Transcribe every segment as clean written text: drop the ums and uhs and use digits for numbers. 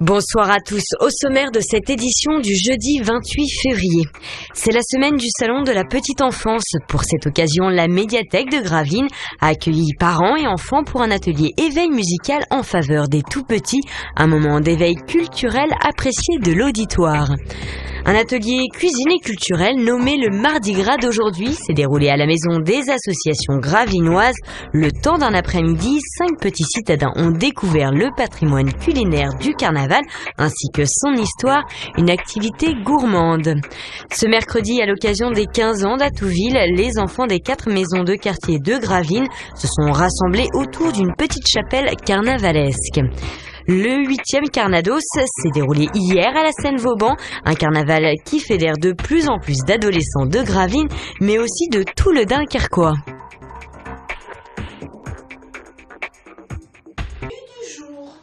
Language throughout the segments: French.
Bonsoir à tous. Au sommaire de cette édition du jeudi 28 février. C'est la semaine du salon de la petite enfance. Pour cette occasion, la médiathèque de Gravelines a accueilli parents et enfants pour un atelier éveil musical en faveur des tout-petits, un moment d'éveil culturel apprécié de l'auditoire. Un atelier cuisine et culturel nommé le Mardi Gras d'aujourd'hui s'est déroulé à la maison des associations gravelinoises. Le temps d'un après-midi, 5 petits citadins ont découvert le patrimoine culinaire du carnaval ainsi que son histoire, une activité gourmande. Ce mercredi, à l'occasion des 15 ans d'Atouville, les enfants des 4 maisons de quartier de Gravelines se sont rassemblés autour d'une petite chapelle carnavalesque. Le 8e Carnados s'est déroulé hier à la Seine-Vauban, un carnaval qui fédère de plus en plus d'adolescents de Gravelines, mais aussi de tout le Dunkerquois.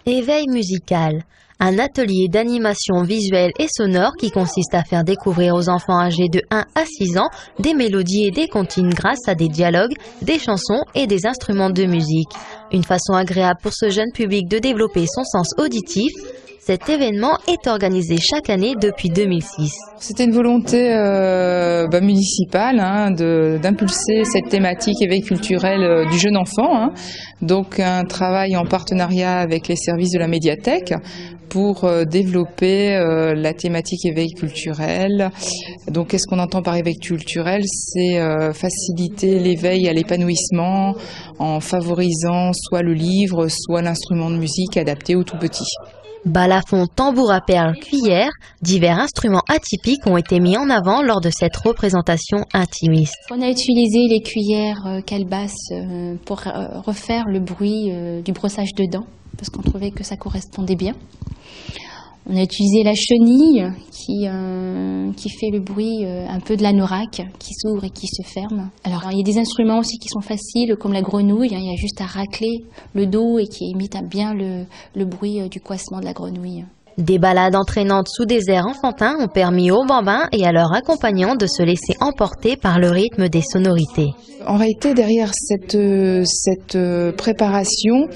Éveil musical, un atelier d'animation visuelle et sonore qui consiste à faire découvrir aux enfants âgés de 1 à 6 ans des mélodies et des comptines grâce à des dialogues, des chansons et des instruments de musique. Une façon agréable pour ce jeune public de développer son sens auditif. Cet événement est organisé chaque année depuis 2006. C'était une volonté municipale d'impulser cette thématique éveil culturel du jeune enfant. Donc un travail en partenariat avec les services de la médiathèque pour développer la thématique éveil culturel. Donc qu'est-ce qu'on entend par éveil culturel? C'est faciliter l'éveil à l'épanouissement en favorisant soit le livre, soit l'instrument de musique adapté aux tout-petits. Balafon, tambour à perles, cuillère, divers instruments atypiques ont été mis en avant lors de cette représentation intimiste. On a utilisé les cuillères calebasses pour refaire le bruit du brossage de dents, parce qu'on trouvait que ça correspondait bien. On a utilisé la chenille qui fait le bruit un peu de l'anorak, qui s'ouvre et qui se ferme. Alors il y a des instruments aussi qui sont faciles, comme la grenouille, il y a juste à racler le dos et qui imite bien le bruit du coincement de la grenouille. Des balades entraînantes sous des airs enfantins ont permis aux bambins et à leurs accompagnants de se laisser emporter par le rythme des sonorités. En réalité, derrière cette préparation,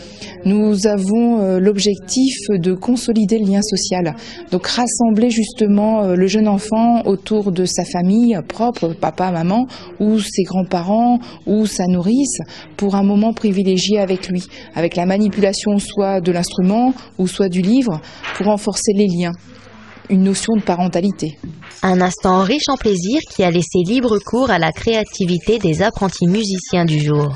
nous avons l'objectif de consolider le lien social. Donc rassembler justement le jeune enfant autour de sa famille propre, papa, maman, ou ses grands-parents, ou sa nourrice, pour un moment privilégié avec lui, avec la manipulation soit de l'instrument ou soit du livre, pour renforcer les liens, une notion de parentalité. Un instant riche en plaisir qui a laissé libre cours à la créativité des apprentis musiciens du jour.